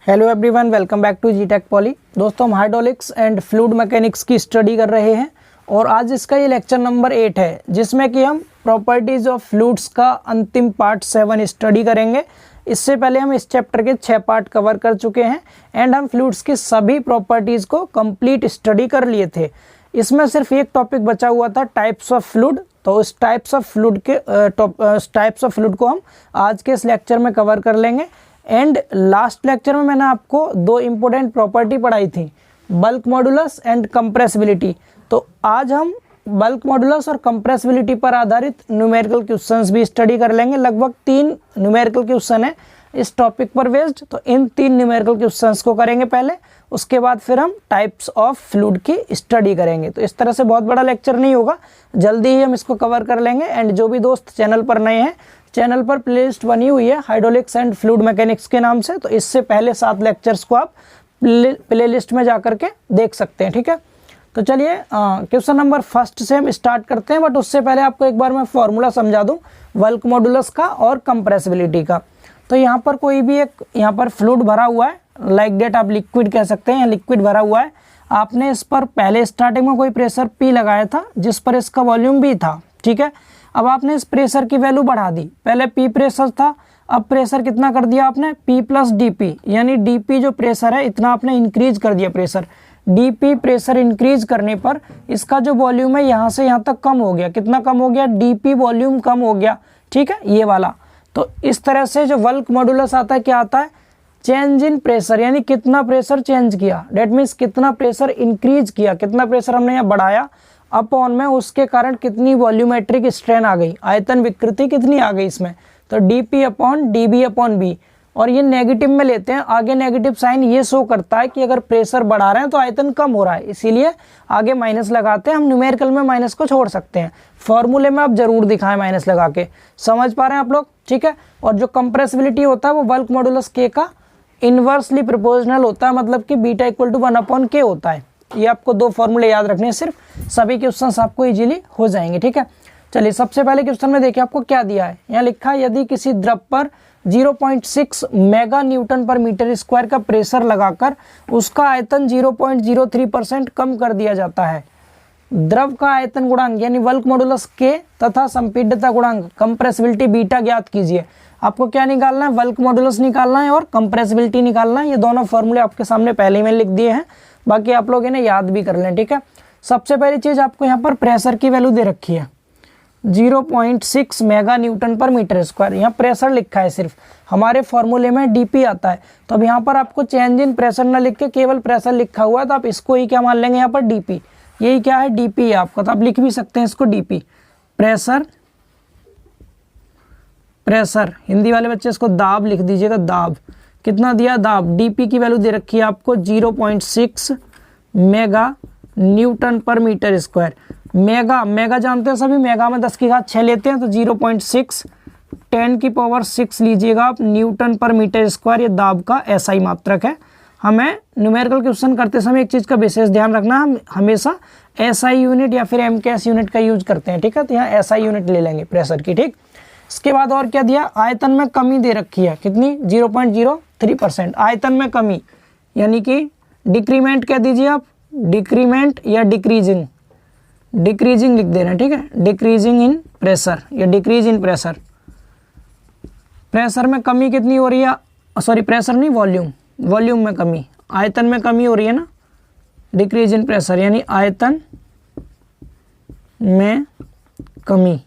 Hello everyone, welcome back to G Tech Poly. दोस्तों, हम hydraulics and fluid mechanics की study कर रहे हैं और आज इसका ये लेक्चर नंबर 8 है, जिसमें कि हम प्रॉपर्टीज़ ऑफ फ्लूइड्स का अंतिम पार्ट 7 स्टडी करेंगे। इससे पहले हम इस चैप्टर के 6 पार्ट कवर कर चुके हैं एंड हम फ्लूइड्स की सभी प्रॉपर्टीज़ को कंप्लीट स्टडी कर लिए थे। इसमें सिर्फ एक टॉपिक बचा हुआ था, टाइप्स ऑफ फ्लूइड। तो उस टाइप्स ऑफ फ्लूइड को हम आज के इस लेक्चर में कवर कर लेंगे। एंड लास्ट लेक्चर में मैंने आपको 2 इंपॉर्टेंट प्रॉपर्टी पढ़ाई थी, बल्क मॉडुलस एंड कंप्रेसिबिलिटी। तो आज हम बल्क मॉडुलस और कंप्रेसिबिलिटी पर आधारित न्यूमेरिकल क्वेश्चंस भी स्टडी कर लेंगे। लगभग 3 न्यूमेरिकल क्वेश्चन है इस टॉपिक पर बेस्ड। तो इन 3 न्यूमेरिकल क्वेश्चंस को करेंगे पहले, उसके बाद फिर हम टाइप्स ऑफ फ्लूइड की स्टडी करेंगे। तो इस तरह से बहुत बड़ा लेक्चर नहीं होगा, जल्दी ही हम इसको कवर कर लेंगे। एंड जो भी दोस्त चैनल पर नए हैं, चैनल पर प्लेलिस्ट बनी हुई है हाइड्रोलिक्स एंड फ्लूइड मैकेनिक्स के नाम से। तो इससे पहले 7 लेक्चर्स को आप प्लेलिस्ट में जा करके देख सकते हैं, ठीक है। तो चलिए क्वेश्चन नंबर 1 से हम स्टार्ट करते हैं, बट उससे पहले आपको एक बार मैं फॉर्मूला समझा दूं बल्क मॉडुलस का और कंप्रेसिबिलिटी का। तो यहाँ पर कोई भी एक यहाँ पर फ्लूइड भरा हुआ है, लाइक डेट आप लिक्विड कह सकते हैं, लिक्विड भरा हुआ है। आपने इस पर पहले स्टार्टिंग में कोई प्रेशर P लगाया था, जिस पर इसका वॉल्यूम भी था, ठीक है। अब आपने इस प्रेशर की वैल्यू बढ़ा दी, पहले P प्रेशर था, अब प्रेशर कितना कर दिया आपने, P प्लस DP, यानी DP जो प्रेशर है इतना आपने इंक्रीज कर दिया प्रेशर। DP प्रेशर इंक्रीज करने पर इसका जो वॉल्यूम है यहाँ से यहाँ तक कम हो गया। कितना कम हो गया, DP वॉल्यूम कम हो गया, ठीक है, ये वाला। तो इस तरह से जो बल्क मॉडुलस आता है, क्या आता है, चेंज इन प्रेशर, यानी कितना प्रेशर चेंज किया, डेट मीन्स कितना प्रेशर इंक्रीज किया, कितना प्रेशर हमने यहाँ बढ़ाया अपॉन में उसके कारण कितनी वॉल्यूमेट्रिक स्ट्रेन आ गई, आयतन विकृति कितनी आ गई इसमें। तो DP upon DB upon B, और ये नेगेटिव में लेते हैं। आगे नेगेटिव साइन ये शो करता है कि अगर प्रेशर बढ़ा रहे हैं तो आयतन कम हो रहा है, इसीलिए आगे माइनस लगाते हैं। हम न्यूमेरिकल में माइनस को छोड़ सकते हैं, फॉर्मूले में आप जरूर दिखाएं माइनस लगा के। समझ पा रहे हैं आप लोग, ठीक है। और जो कंप्रेसिबिलिटी होता है वो बल्क मॉडुलस K का इनवर्सली प्रोपोर्शनल होता है, मतलब कि बीटा इक्वल टू 1/K होता है। ये आपको 2 फॉर्मूले याद रखने हैं, सिर्फ सभी क्वेश्चंस आपको इजीली हो जाएंगे, ठीक है। चलिए सबसे पहले क्वेश्चन में देखिए आपको क्या दिया है। यहाँ लिखा है, यदि किसी द्रव पर 0.6 मेगा न्यूटन पर मीटर स्क्वायर का प्रेशर लगाकर उसका आयतन 0.03% कम कर दिया जाता है, द्रव का आयतन गुणांक यानी बल्क मॉडुलस K तथा संपीड्यता गुणांक कंप्रेसिबिलिटी बीटा ज्ञात कीजिए। आपको क्या निकालना है, बल्क मॉडुलस निकालना है और कंप्रेसिबिलिटी निकालना है। ये दोनों फॉर्मूले आपके सामने पहले ही मैंने लिख दिए हैं, बाकी आप लोग इन्हें याद भी कर लें, ठीक है। सबसे पहली चीज आपको यहाँ पर प्रेशर की वैल्यू दे रखी है 0.6 मेगा न्यूटन पर मीटर स्क्वायर। यहाँ प्रेशर लिखा है, सिर्फ हमारे फॉर्मूले में DP आता है। तो अब यहाँ पर आपको चेंज इन प्रेशर न लिख के केवल प्रेशर लिखा हुआ है, तो आप इसको ही क्या मान लेंगे, यहाँ पर DP, यही क्या है, DP है आपका। तो आप लिख भी सकते हैं इसको DP, प्रेशर। प्रेशर हिंदी वाले बच्चे इसको दाब लिख दीजिएगा, दाब। कितना दिया, दाब। DP की वैल्यू दे रखी है आपको 0.6 मेगा न्यूटन पर मीटर स्क्वायर। मेगा, मेगा जानते हैं सभी, मेगा में 10 की घात 6 लेते हैं, तो 0.6 10⁻⁶ लीजिएगा आप न्यूटन पर मीटर स्क्वायर। ये दाब का SI मात्रक है। हमें न्यूमेरिकल क्वेश्चन करते समय एक चीज़ का विशेष ध्यान रखना, हम हमेशा SI यूनिट या फिर MKS यूनिट का यूज करते हैं, ठीक है। तो यहाँ SI यूनिट ले लेंगे प्रेशर की, ठीक। इसके बाद और क्या दिया, आयतन में कमी दे रखी है, कितनी, 0.03%। आयतन में कमी यानी कि डिक्रीमेंट कह दीजिए आप, डिक्रीमेंट या डिक्रीजिंग, डिक्रीजिंग लिख देना, ठीक है, डिक्रीजिंग इन प्रेशर या डिक्रीज इन प्रेशर। प्रेशर में कमी कितनी हो रही है, सॉरी प्रेशर नहीं, वॉल्यूम, वॉल्यूम में कमी, आयतन में कमी हो रही है ना, डिक्रीज इन प्रेशर यानी आयतन में कमी।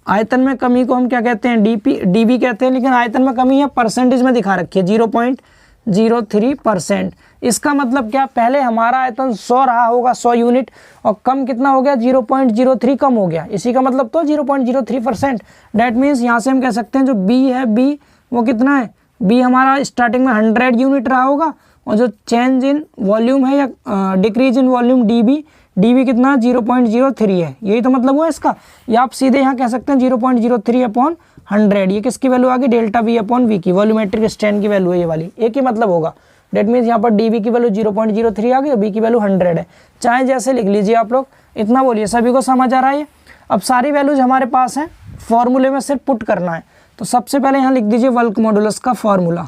आयतन में कमी को हम क्या कहते हैं, DB कहते हैं, लेकिन आयतन में कमी है परसेंटेज में दिखा रखी है 0.03%। इसका मतलब क्या, पहले हमारा आयतन 100 रहा होगा, 100 यूनिट, और कम कितना हो गया, 0.03 कम हो गया। इसी का मतलब तो 0.03%। डेट मीन्स यहाँ से हम कह सकते हैं जो B है, B वो कितना है, B हमारा स्टार्टिंग में 100 यूनिट रहा होगा, और जो चेंज इन वॉल्यूम है या डिक्रीज इन वॉल्यूम DB कितना 0.03 है। यही तो मतलब हुआ इसका। या आप सीधे यहाँ कह सकते हैं 0.03 अपॉन 100। ये किसकी वैल्यू आ गई, डेल्टा V अपॉन V की, वॉल्यूमेट्रिक स्ट्रेन की वैल्यू है ये वाली। एक ही मतलब होगा, डेट मीन्स यहाँ पर DB की वैल्यू 0.03 आ गई और B की वैल्यू 100 है। चाहे जैसे लिख लीजिए आप लोग, इतना बोलिए, सभी को समझ आ रहा है। अब सारी वैल्यूज हमारे पास हैं, फॉर्मूले में सिर्फ पुट करना है। तो सबसे पहले यहाँ लिख दीजिए बल्क मॉडुलस का फॉर्मूला,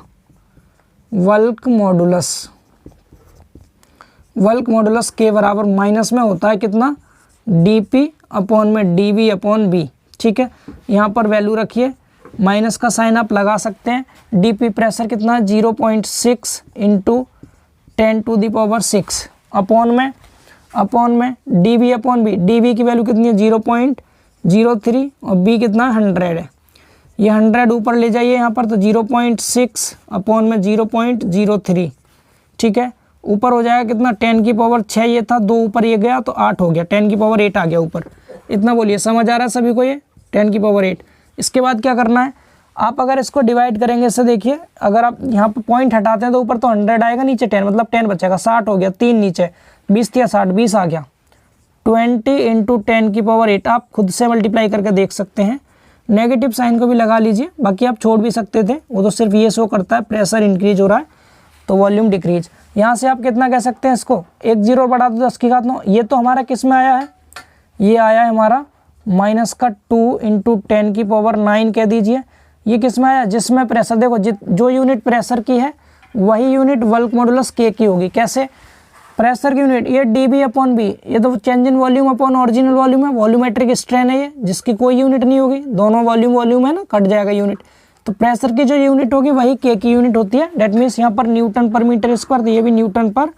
वल्क मॉडुलस के बराबर माइनस में होता है कितना, dp अपॉन में dv अपॉन b। ठीक है, यहाँ पर वैल्यू रखिए, माइनस का साइन आप लगा सकते हैं। dp प्रेशर कितना है 0.6 इंटू 10⁻⁶ अपॉन में dv अपॉन b। dv की वैल्यू कितनी है 0.03 और b कितना 100 है। ये 100 ऊपर ले जाइए यहाँ पर, तो 0.6 अपॉन में 0.03। ठीक है, ऊपर हो जाएगा कितना 10⁶ ये था, 2 ऊपर ये गया तो 8 हो गया, 10⁸ आ गया ऊपर। इतना बोलिए, समझ आ रहा है सभी को ये 10⁸। इसके बाद क्या करना है, आप अगर इसको डिवाइड करेंगे इससे, देखिए अगर आप यहाँ पर पॉइंट हटाते हैं तो ऊपर तो 100 आएगा, नीचे 10 मतलब 10 बचेगा, 60 हो गया, 3 नीचे 20 या 60, 20 आ गया। 20 इंटू 10⁸ आप खुद से मल्टीप्लाई करके देख सकते हैं। नेगेटिव साइन को भी लगा लीजिए, बाकी आप छोड़ भी सकते थे, वो तो सिर्फ ये शो करता है प्रेशर इंक्रीज हो रहा है तो वॉल्यूम डिक्रीज। यहाँ से आप कितना कह सकते हैं इसको, 1 0 बढ़ा दो 10⁹। ये तो हमारा किस में आया है, ये आया है हमारा -2 इंटू 10⁹ कह दीजिए। ये किस में आया, जिसमें प्रेशर देखो जो यूनिट प्रेशर की है वही यूनिट वल्क मॉडुलस के की होगी। कैसे, प्रेशर की यूनिट ये dB अपॉन बी, ये तो change in volume upon original volume है, वॉल्यूमेट्रिक स्ट्रेन है ये, जिसकी कोई यूनिट नहीं होगी, दोनों वॉल्यूम है ना, कट जाएगा यूनिट। तो प्रेशर की जो यूनिट होगी वही के की यूनिट होती है। डेट मीन्स यहाँ पर न्यूटन पर मीटर स्क्वायर, तो ये भी न्यूटन पर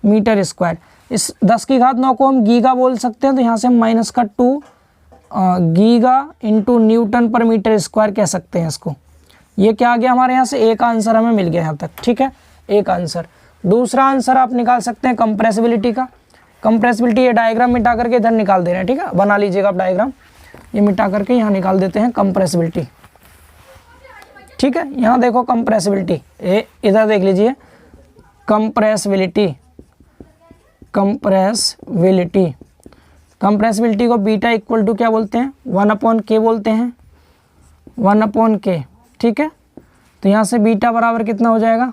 मीटर स्क्वायर। इस 10⁹ को हम गीगा बोल सकते हैं, तो यहाँ से हम -2 गीगा इंटू न्यूटन पर मीटर स्क्वायर कह सकते हैं इसको। ये क्या आ गया हमारे यहाँ से, एक आंसर हमें मिल गया यहाँ तक। ठीक है, एक आंसर। दूसरा आंसर आप निकाल सकते हैं कंप्रेसिबिलिटी का। कंप्रेसिबिलिटी ये डायग्राम मिटा करके इधर निकाल दे रहे हैं। ठीक है, बना लीजिएगा आप डायग्राम, ये मिटा करके यहाँ निकाल देते हैं कंप्रेसिबिलिटी। ठीक है, यहाँ देखो कंप्रेसिबिलिटी, इधर देख लीजिए कंप्रेसिबिलिटी को बीटा इक्वल टू क्या बोलते हैं, 1/k बोलते हैं, 1/k। ठीक है, तो यहाँ से बीटा बराबर कितना हो जाएगा,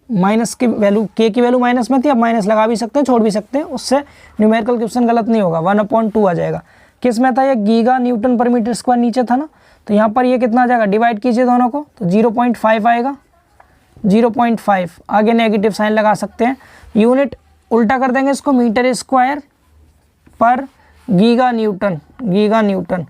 माइनस की वैल्यू, के की वैल्यू माइनस में थी, अब माइनस लगा भी सकते हैं, छोड़ भी सकते हैं, उससे न्यूमेरिकल क्वेश्चन गलत नहीं होगा। 1/2 आ जाएगा। किस में था ये, गीगा न्यूटन पर मीटर स्क्वायर नीचे था ना, तो यहाँ पर ये कितना आ जाएगा, डिवाइड कीजिए दोनों को, तो 0.5 आएगा, 0.5। आगे नेगेटिव साइन लगा सकते हैं, यूनिट उल्टा कर देंगे इसको, मीटर स्क्वायर पर गीगा न्यूटन,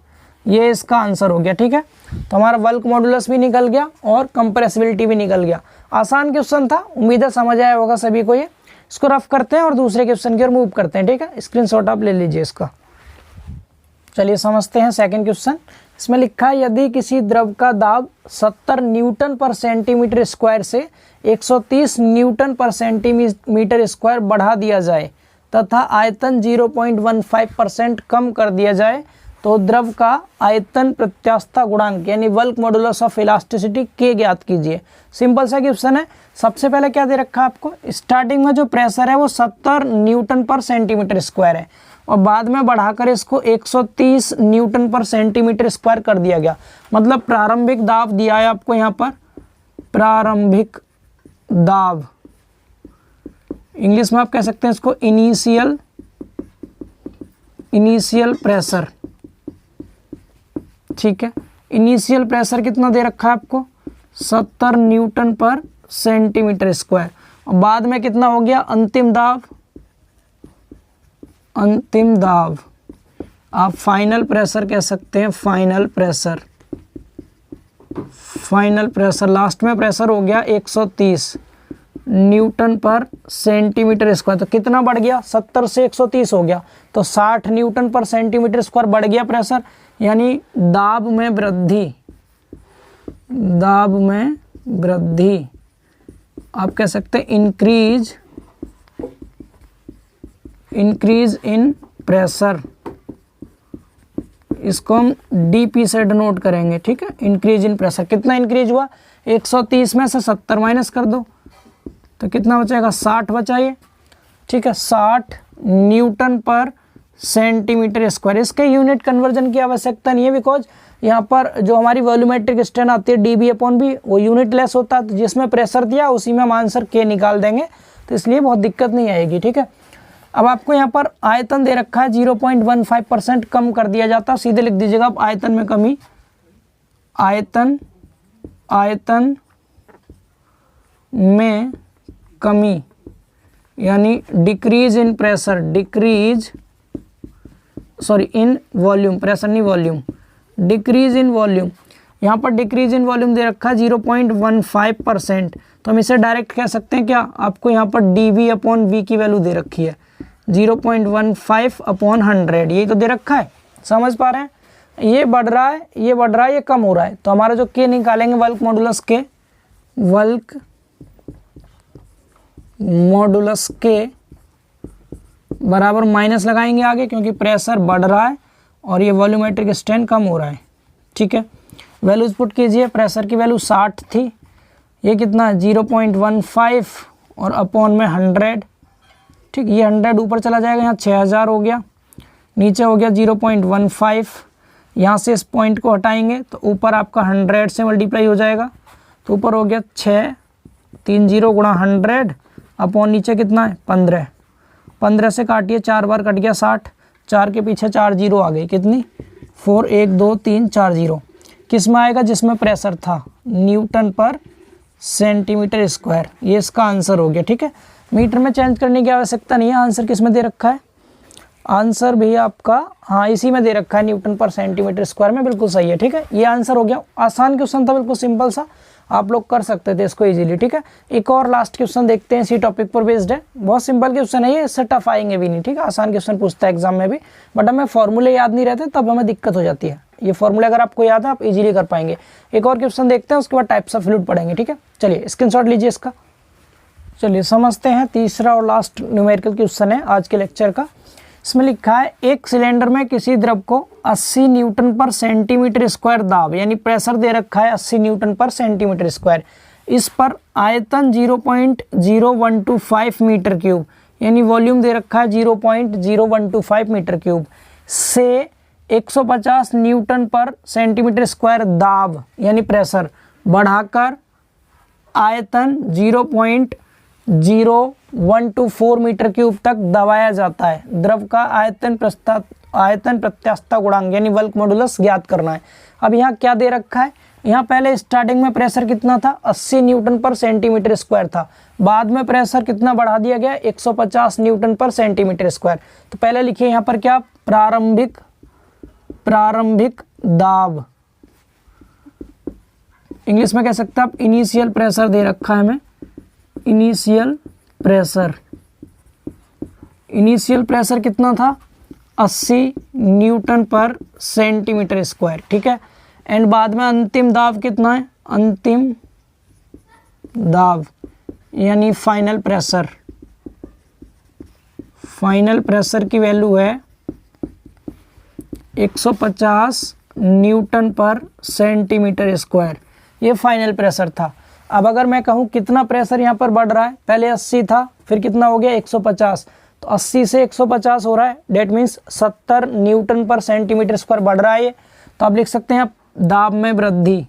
ये इसका आंसर हो गया। ठीक है, तो हमारा वल्क मॉडुलस भी निकल गया और कंप्रेसिबिलिटी भी निकल गया। आसान क्वेश्चन था, उम्मीद है समझ आया होगा सभी को। ये इसको रफ करते हैं और दूसरे क्वेश्चन की ओर मूव करते हैं। ठीक है, स्क्रीनशॉट आप ले लीजिए इसका। चलिए समझते हैं सेकंड क्वेश्चन। इसमें लिखा है, यदि किसी द्रव का दाब 70 न्यूटन पर सेंटीमीटर स्क्वायर से 130 न्यूटन पर सेंटीमीटर स्क्वायर बढ़ा दिया जाए तथा आयतन 0.15% कम कर दिया जाए, तो द्रव का आयतन प्रत्यास्थता गुणांक यानी वल्क मॉडुलस ऑफ इलास्टिसिटी के ज्ञात कीजिए। सिंपल सा क्वेश्चन है। सबसे पहले क्या दे रखा है आपको, स्टार्टिंग में जो प्रेशर है वो 70 न्यूटन पर सेंटीमीटर स्क्वायर है और बाद में बढ़ाकर इसको 130 न्यूटन पर सेंटीमीटर स्क्वायर कर दिया गया। मतलब प्रारंभिक दाब दिया है आपको यहाँ पर, प्रारंभिक दाब, इंग्लिश में आप कह सकते हैं इसको इनिशियल प्रेशर। ठीक है, इनिशियल प्रेशर कितना दे रखा है आपको, 70 न्यूटन पर सेंटीमीटर स्क्वायर और बाद में कितना हो गया, अंतिम दाब आप फाइनल प्रेशर कह सकते हैं, फाइनल प्रेशर लास्ट में प्रेशर हो गया 130 न्यूटन पर सेंटीमीटर स्क्वायर। तो कितना बढ़ गया, 70 से 130 हो गया, तो 60 न्यूटन पर सेंटीमीटर स्क्वायर बढ़ गया प्रेशर, यानी दाब में वृद्धि आप कह सकते हैं इंक्रीज इन प्रेशर। इसको हम डीपी से डिनोट करेंगे। ठीक है, इंक्रीज इन प्रेशर। कितना इंक्रीज हुआ, 130 में से 70 माइनस कर दो तो कितना बचेगा, 60 बचाइए। ठीक है, 60 न्यूटन पर सेंटीमीटर स्क्वायर। इसके यूनिट कन्वर्जन की आवश्यकता नहीं है, बिकॉज यहाँ पर जो हमारी वॉल्यूमेट्रिक स्ट्रेन आती है dB/V वो यूनिट लेस होता है, तो जिसमें प्रेशर दिया उसी में हम आंसर के निकाल देंगे, तो इसलिए बहुत दिक्कत नहीं आएगी। ठीक है, अब आपको यहाँ पर आयतन दे रखा है 0.15% कम कर दिया जाता है, सीधे लिख दीजिएगा आप आयतन में कमी, आयतन में कमी यानी decrease in pressure, in volume, pressure नहीं वॉल्यूम, डिक्रीज इन वॉल्यूम। यहाँ पर डिक्रीज इन वॉल्यूम दे रखा है 0.15%, तो हम इसे डायरेक्ट कह सकते हैं क्या, आपको यहाँ पर dV/V की वैल्यू दे रखी है 0.15/100, यही तो दे रखा है, समझ पा रहे हैं। ये बढ़ रहा है, ये बढ़ रहा है, ये कम हो रहा है, तो हमारा जो K निकालेंगे वल्क मॉडुलस के बराबर माइनस लगाएंगे आगे, क्योंकि प्रेशर बढ़ रहा है और ये वॉल्यूमेट्रिक स्ट्रेन कम हो रहा है। ठीक है, वैल्यूज पुट कीजिए। प्रेशर की वैल्यू 60 थी, ये कितना 0.15 और अपॉन में 100। ठीक, ये 100 ऊपर चला जाएगा, यहाँ 6000 हो गया, नीचे हो गया 0.15। यहाँ से इस पॉइंट को हटाएंगे तो ऊपर आपका 100 से मल्टीप्लाई हो जाएगा, तो ऊपर हो गया 6, 3 0 गुणा 100 अपॉन नीचे कितना है 15। 15 से काटिए, 4 बार कट गया 60, 4 के पीछे 4 0 आ गई, कितनी 4, 1 2 3 4 0। किस में आएगा, जिसमें प्रेशर था, न्यूटन पर सेंटीमीटर स्क्वायर। ये इसका आंसर हो गया। ठीक है, मीटर में चेंज करने की आवश्यकता नहीं है। आंसर किस में दे रखा है, आंसर भी आपका हाँ इसी में दे रखा है, न्यूटन पर सेंटीमीटर स्क्वायर में, बिल्कुल सही है। ठीक है, ये आंसर हो गया। आसान क्वेश्चन था, बिल्कुल सिंपल सा, आप लोग कर सकते थे इसको इजीली। ठीक है, एक और लास्ट क्वेश्चन देखते हैं, इसी टॉपिक पर बेस्ड है। बहुत सिंपल क्वेश्चन है ये, इससे टफ आएंगे भी नहीं। ठीक है, आसान क्वेश्चन पूछता है एग्जाम में भी, बट हमें फॉर्मूले याद नहीं रहते, तब हमें दिक्कत हो जाती है। ये फॉर्मूले अगर आपको याद है, आप इजीली कर पाएंगे। एक और क्वेश्चन देखते हैं, उसके बाद टाइप्स ऑफ फ्लूइड पढ़ेंगे। ठीक है, चलिए स्क्रीनशॉट लीजिए इसका। चलिए समझते हैं, तीसरा और लास्ट न्यूमेरिकल क्वेश्चन है आज के लेक्चर का। इसमें लिखा है, एक सिलेंडर में किसी द्रव को 80 न्यूटन पर सेंटीमीटर स्क्वायर दाब, यानी प्रेशर दे रखा है 80 न्यूटन पर सेंटीमीटर स्क्वायर। इस पर आयतन 0.0125 मीटर क्यूब, यानी वॉल्यूम दे रखा है 0.0125 मीटर क्यूब से 150 न्यूटन पर सेंटीमीटर स्क्वायर दाब, यानी प्रेशर बढ़ाकर आयतन 0.0124 मीटर क्यूब तक दबाया जाता है। द्रव का आयतन प्रत्यास्थता गुणांक यानी बल्क मॉडुलस ज्ञात करना है। अब यहाँ क्या दे रखा है, यहाँ पहले स्टार्टिंग में प्रेशर कितना था, 80 न्यूटन पर सेंटीमीटर स्क्वायर था। बाद में प्रेशर कितना बढ़ा दिया गया, 150 न्यूटन पर सेंटीमीटर स्क्वायर। तो पहले लिखिए यहाँ पर क्या, प्रारंभिक दाब, इंग्लिश में कह सकते हैं आप इनिशियल प्रेशर दे रखा है हमें, इनिशियल प्रेशर कितना था, 80 न्यूटन पर सेंटीमीटर स्क्वायर। ठीक है, एंड बाद में अंतिम दाब कितना है, अंतिम दाब यानी फाइनल प्रेशर की वैल्यू है 150 न्यूटन पर सेंटीमीटर स्क्वायर। ये फाइनल प्रेशर था। अब अगर मैं कहूँ कितना प्रेशर यहाँ पर बढ़ रहा है, पहले 80 था, फिर कितना हो गया 150, तो 80 से 150 हो रहा है, डेट मीन्स 70 न्यूटन पर सेंटीमीटर स्क्वायर बढ़ रहा है ये। तो आप लिख सकते हैं दाब में वृद्धि,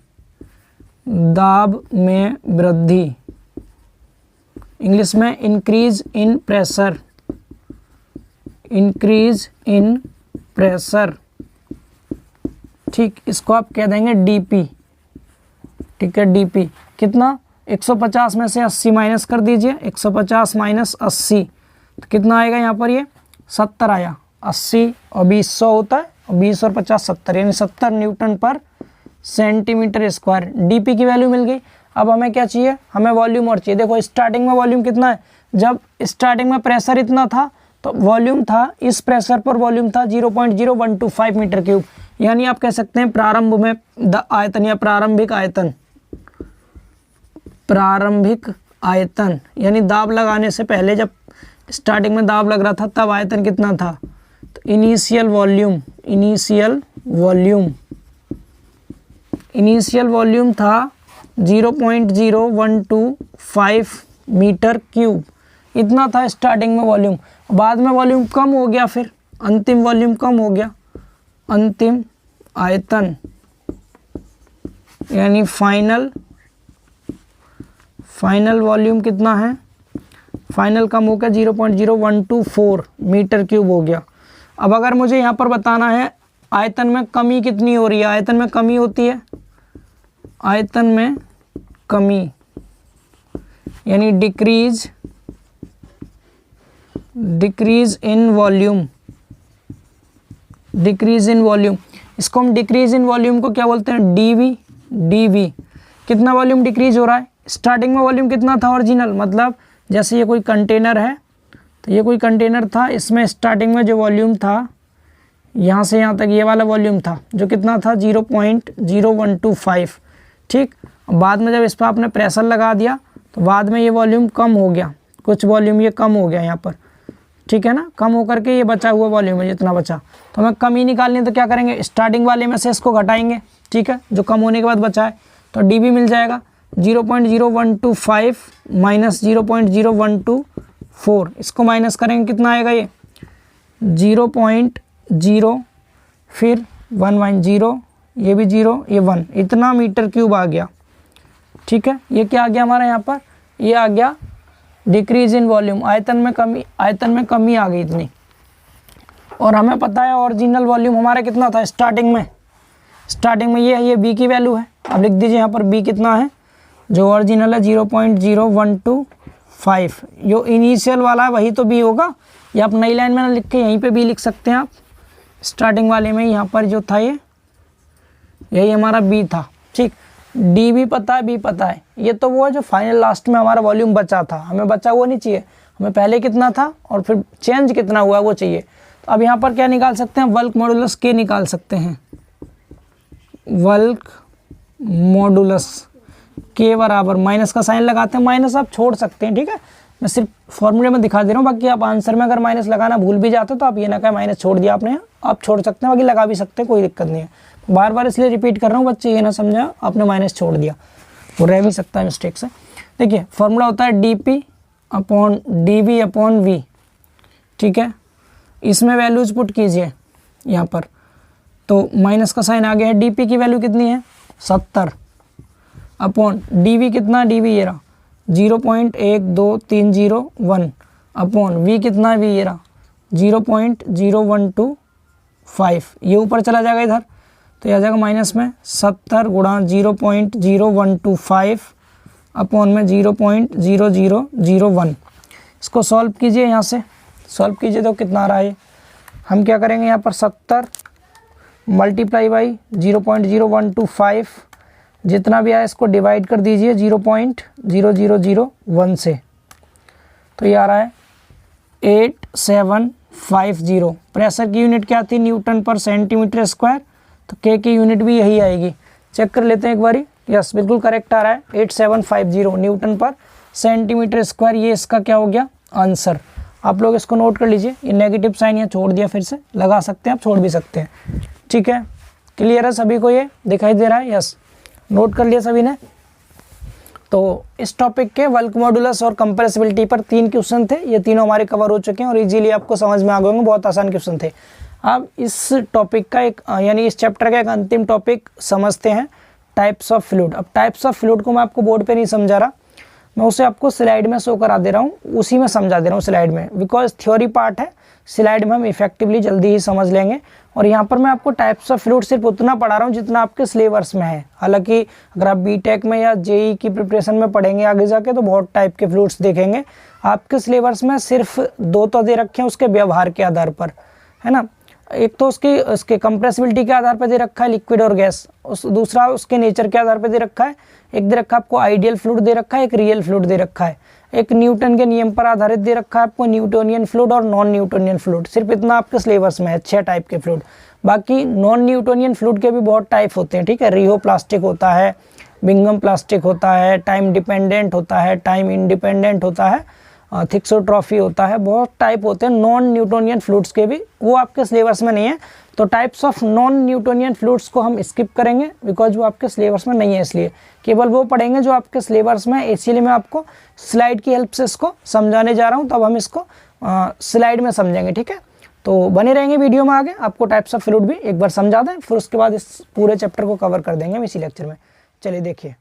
इंग्लिश में इंक्रीज इन प्रेशर। ठीक, इसको आप कह देंगे डीपी। ठीक है, डीपी कितना, 150 में से 80 माइनस कर दीजिए, 150 माइनस 80 तो कितना आएगा यहाँ पर, ये 70 आया। 80 और 20 100 होता है, और 20 और 50 70, यानी 70 न्यूटन पर सेंटीमीटर स्क्वायर। डीपी की वैल्यू मिल गई। अब हमें क्या चाहिए, हमें वॉल्यूम और चाहिए। देखो स्टार्टिंग में वॉल्यूम कितना है, जब स्टार्टिंग में प्रेशर इतना था तो वॉल्यूम था, इस प्रेशर पर वॉल्यूम था 0.0125 मीटर क्यूब, यानी आप कह सकते हैं प्रारंभ में आयतन या प्रारंभिक आयतन यानी दाब लगाने से पहले, जब स्टार्टिंग में दाब लग रहा था तब आयतन कितना था, तो इनिशियल वॉल्यूम था 0.0125 मीटर क्यूब, इतना था स्टार्टिंग में वॉल्यूम। बाद में वॉल्यूम कम हो गया, फिर अंतिम वॉल्यूम कम हो गया, अंतिम आयतन यानी फाइनल वॉल्यूम कितना है, फाइनल कम हो गया 0.0124 मीटर क्यूब हो गया। अब अगर मुझे यहाँ पर बताना है आयतन में कमी कितनी हो रही है, आयतन में कमी होती है, आयतन में कमी यानी decrease in volume, decrease in volume, इसको हम डिक्रीज इन वॉल्यूम को क्या बोलते हैं, डीवी। कितना वॉल्यूम डिक्रीज हो रहा है, स्टार्टिंग में वॉल्यूम कितना था ओरिजिनल, मतलब जैसे ये कोई कंटेनर है, तो ये कोई कंटेनर था, इसमें स्टार्टिंग में जो वॉल्यूम था यहाँ से यहाँ तक ये वाला वॉल्यूम था जो कितना था 0.0125, ठीक। बाद में जब इस पर आपने प्रेशर लगा दिया तो बाद में ये वॉल्यूम कम हो गया, कुछ वॉल्यूम ये कम हो गया यहाँ पर, ठीक है ना, कम होकर के ये बचा हुआ वॉल्यूम है जितना बचा, तो हमें कम ही निकालनी है तो क्या करेंगे, स्टार्टिंग वाले में से इसको घटाएंगे, ठीक है, जो कम होने के बाद बचा है, तो डीवी मिल जाएगा 0.0125 माइनस 0.0124, इसको माइनस करेंगे कितना आएगा, ये 0.0 फिर 1 ये भी 0 ये 1, इतना मीटर क्यूब आ गया, ठीक है। ये क्या आ गया हमारा यहाँ पर, ये आ गया डिक्रीज इन वॉल्यूम, आयतन में कमी आ गई इतनी। और हमें पता है ओरिजिनल वॉल्यूम हमारा कितना था स्टार्टिंग में ये बी की वैल्यू है, अब लिख दीजिए यहाँ पर बी कितना है, जो ओरिजिनल है 0.0125, जो इनिशियल वाला है वही तो बी होगा, या आप नई लाइन में ना लिख के यहीं पे बी लिख सकते हैं आप, स्टार्टिंग वाले में यहाँ पर जो था यही हमारा बी था, ठीक। डी भी पता है, बी पता है, ये तो वो है जो फाइनल लास्ट में हमारा वॉल्यूम बचा था, हमें बचा हुआ नहीं चाहिए, हमें पहले कितना था और फिर चेंज कितना हुआ वो चाहिए। तो अब यहाँ पर क्या निकाल सकते हैं, वल्क मॉडुलस के निकाल सकते हैं, वल्क मॉडुलस के बराबर, माइनस का साइन लगाते हैं, माइनस आप छोड़ सकते हैं, ठीक है, मैं सिर्फ फॉर्मूले में दिखा दे रहा हूँ, बाकी आप आंसर में अगर माइनस लगाना भूल भी जाते हो तो आप ये ना कहें माइनस छोड़ दिया आपने, आप छोड़ सकते हैं, बाकी लगा भी सकते हैं, कोई दिक्कत नहीं है, बार बार इसलिए रिपीट कर रहा हूँ, बच्चे ये ना समझा आपने माइनस छोड़ दिया, वो रह भी सकता है मिस्टेक से। देखिए फॉर्मूला होता है dp upon dv upon v, ठीक है, इसमें वैल्यूज पुट कीजिए यहाँ पर, तो माइनस का साइन आ गया है, dp की वैल्यू कितनी है 70 अपॉन dv कितना, dv ये रहा 0.12301 अपॉन v कितना है, v ये रहा 0.0125, ये ऊपर चला जाएगा इधर, तो यह आ जाएगा माइनस में 70 गुणा 0.0125 अपॉन में 0.0001। इसको सॉल्व कीजिए, यहाँ से सॉल्व कीजिए तो कितना आ रहा है, हम क्या करेंगे यहाँ पर 70 मल्टीप्लाई बाई 0.0125, जितना भी आया इसको डिवाइड कर दीजिए 0.0001 से, तो ये आ रहा है 8750। प्रेशर की यूनिट क्या थी, न्यूटन पर सेंटीमीटर स्क्वायर, तो के की यूनिट भी यही आएगी, चेक कर लेते हैं एक बारी, यस बिल्कुल करेक्ट आ रहा है 8750 न्यूटन पर सेंटीमीटर स्क्वायर, ये इसका क्या हो गया आंसर। आप लोग इसको नोट कर लीजिए, ये नेगेटिव साइन यहाँ छोड़ दिया, फिर से लगा सकते हैं आप, छोड़ भी सकते हैं, ठीक है, क्लियर है सभी को, ये दिखाई दे रहा है, यस नोट कर लिया सभी ने। तो इस टॉपिक के वल्क मॉडुलस और कंप्रेसिबिलिटी पर 3 क्वेश्चन थे, ये तीनों हमारे कवर हो चुके हैं और इजीली आपको समझ में आ गए होंगे, बहुत आसान क्वेश्चन थे। अब इस टॉपिक का एक यानी इस चैप्टर का एक अंतिम टॉपिक समझते हैं, टाइप्स ऑफ फ्लूइड। अब टाइप्स ऑफ फ्लूइड को मैं आपको बोर्ड पे नहीं समझा रहा, मैं उसे आपको स्लाइड में शो करा दे रहा हूँ, उसी में समझा दे रहा हूँ स्लाइड में, बिकॉज थ्योरी पार्ट है, स्लाइड में हम इफेक्टिवली जल्दी ही समझ लेंगे। और यहाँ पर मैं आपको टाइप्स ऑफ फ्लूइड सिर्फ उतना पढ़ा रहा हूँ जितना आपके सिलेबस में है, हालांकि अगर आप बीटेक में या जेई की प्रिपरेशन में पढ़ेंगे आगे जाके तो बहुत टाइप के फ्लूइड्स देखेंगे, आपके सिलेबस में सिर्फ 2 तो दे रखे हैं उसके व्यवहार के आधार पर, है ना, एक तो उसके कंप्रेसिबिलिटी के आधार पर दे रखा है लिक्विड और गैस, दूसरा उसके नेचर के आधार पर दे रखा है, एक दे रखा है आपको आइडियल फ्लूइड दे रखा है, एक रियल फ्लूइड दे रखा है, एक न्यूटन के नियम पर आधारित दे रखा है आपको न्यूटोनियन फ्लूइड और नॉन न्यूटोनियन फ्लूइड, सिर्फ इतना आपके सिलेबस में है 6 टाइप के फ्लूइड। बाकी नॉन न्यूटोनियन फ्लूइड के भी बहुत टाइप होते हैं, ठीक है, रिहो प्लास्टिक होता है, बिंगम प्लास्टिक होता है, टाइम डिपेंडेंट होता है, टाइम इंडिपेंडेंट होता है, थिक्सोट्रॉफी होता है, बहुत टाइप होते हैं नॉन न्यूटोनियन फ्लूइड्स के भी, वो आपके सिलेबस में नहीं है। तो types of non Newtonian fluids को हम स्किप करेंगे बिकॉज वो आपके सिलेबस में नहीं है, इसलिए केवल वो पढ़ेंगे जो आपके सिलेबस में है। इसीलिए मैं आपको स्लाइड की हेल्प से इसको समझाने जा रहा हूँ, तब हम इसको स्लाइड में समझेंगे, ठीक है। तो बने रहेंगे वीडियो में, आगे आपको टाइप्स ऑफ फ्लूइड भी एक बार समझा दें, फिर उसके बाद इस पूरे चैप्टर को कवर कर देंगे हम इसी लेक्चर में। चलिए देखिए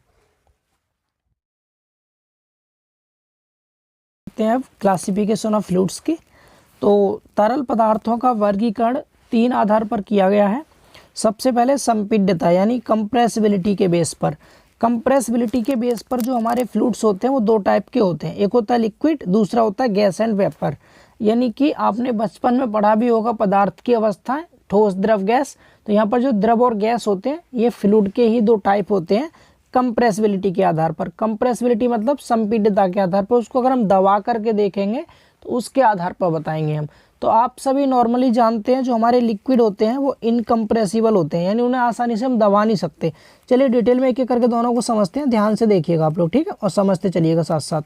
हैं क्लासिफिकेशन ऑफ फ्लूइड्स की। तो तरल पदार्थों का वर्गीकरण 3 आधार पर किया गया है। सबसे पहले संपीड्यता यानी कंप्रेसिबिलिटी के बेस पर, कंप्रेसिबिलिटी के बेस पर जो हमारे फ्लूइड्स होते हैं वो दो टाइप के होते हैं, एक होता है लिक्विड, दूसरा होता है गैस एंड वेपर। यानी कि आपने बचपन में पढ़ा भी होगा पदार्थ की अवस्थाएं, ठोस, द्रव, गैस। तो यहाँ पर जो द्रव और गैस होते हैं ये फ्लूइड के ही दो टाइप होते हैं कंप्रेसिबिलिटी के आधार पर। कंप्रेसिबिलिटी मतलब संपीड्यता के आधार पर, उसको अगर हम दबा करके देखेंगे तो उसके आधार पर बताएंगे हम। तो आप सभी नॉर्मली जानते हैं जो हमारे लिक्विड होते हैं वो इनकम्प्रेसिबल होते हैं, यानी उन्हें आसानी से हम दबा नहीं सकते। चलिए डिटेल में एक एक करके दोनों को समझते हैं, ध्यान से देखिएगा आप लोग, ठीक है, और समझते चलिएगा साथ साथ।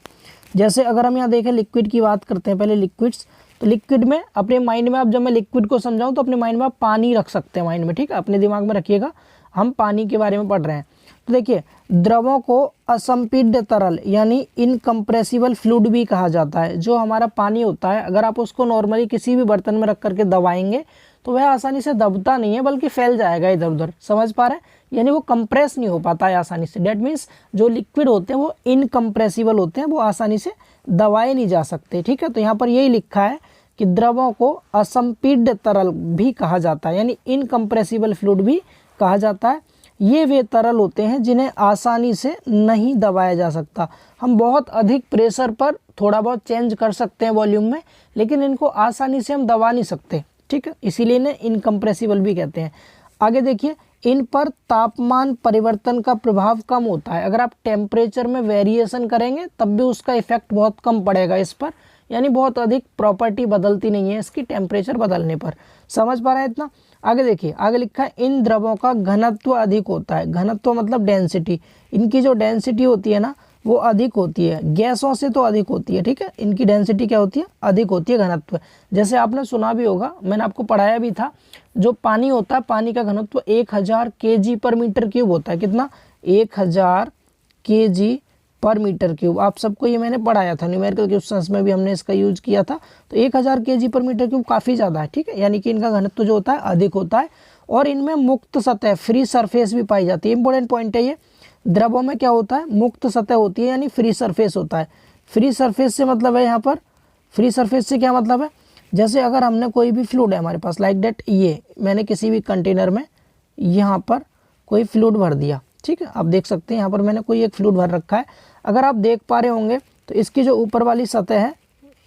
जैसे अगर हम यहाँ देखें लिक्विड की बात करते हैं पहले, लिक्विड्स। तो लिक्विड में अपने माइंड में, आप जब मैं लिक्विड को समझाऊं तो अपने माइंड में आप पानी रख सकते हैं माइंड में, ठीक है, अपने दिमाग में रखिएगा, हम पानी के बारे में पढ़ रहे हैं। तो देखिए द्रवों को असंपीड्य तरल यानी इनकम्प्रेसिबल फ्लूइड भी कहा जाता है। जो हमारा पानी होता है अगर आप उसको नॉर्मली किसी भी बर्तन में रख करके दबाएंगे तो वह आसानी से दबता नहीं है, बल्कि फैल जाएगा इधर उधर, समझ पा रहे हैं, यानी वो कंप्रेस नहीं हो पाता है आसानी से। डेट मीन्स जो लिक्विड होते हैं वो इनकम्प्रेसिबल होते हैं, वो आसानी से दबाए नहीं जा सकते, ठीक है। तो यहाँ पर यही लिखा है कि द्रवों को असंपीड्य तरल भी कहा जाता है, यानी इनकम्प्रेसिबल फ्लूइड भी कहा जाता है। ये वे तरल होते हैं जिन्हें आसानी से नहीं दबाया जा सकता। हम बहुत अधिक प्रेशर पर थोड़ा बहुत चेंज कर सकते हैं वॉल्यूम में, लेकिन इनको आसानी से हम दबा नहीं सकते, ठीक है, इसीलिए इन्हें इनकम्प्रेसिबल भी कहते हैं। आगे देखिए, इन पर तापमान परिवर्तन का प्रभाव कम होता है। अगर आप टेम्परेचर में वेरिएशन करेंगे तब भी उसका इफेक्ट बहुत कम पड़ेगा इस पर, यानी बहुत अधिक प्रॉपर्टी बदलती नहीं है इसकी टेम्परेचर बदलने पर। समझ पा रहे हैं इतना? आगे देखिए, आगे लिखा है इन द्रवों का घनत्व अधिक होता है। घनत्व मतलब डेंसिटी, इनकी जो डेंसिटी होती है ना वो अधिक होती है, गैसों से तो अधिक होती है, ठीक है, इनकी डेंसिटी क्या होती है, अधिक होती है, घनत्व। जैसे आपने सुना भी होगा, मैंने आपको पढ़ाया भी था, जो पानी होता है पानी का घनत्व 1000 kg पर मीटर क्यूब होता है। कितना? 1000 kg पर मीटर क्यूब। आप सबको ये मैंने पढ़ाया था, न्यूमेरिकल क्वेश्चंस में भी हमने इसका यूज किया था। तो 1000 kg पर मीटर क्यूब काफ़ी ज़्यादा है, ठीक है, यानी कि इनका घनत्व जो होता है अधिक होता है। और इनमें मुक्त सतह, फ्री सरफेस भी पाई जाती है। इंपॉर्टेंट पॉइंट है ये, द्रवों में क्या होता है, मुक्त सतह होती है, यानी फ्री सरफेस होता है। फ्री सरफेस से मतलब है यहाँ पर, फ्री सरफेस से क्या मतलब है, जैसे अगर हमने कोई भी फ्लूइड है हमारे पास, लाइक डेट, ये मैंने किसी भी कंटेनर में यहाँ पर कोई फ्लूइड भर दिया, ठीक है, आप देख सकते हैं यहाँ पर मैंने कोई एक फ्लूइड भर रखा है। अगर आप देख पा रहे होंगे तो इसकी जो ऊपर वाली सतह है,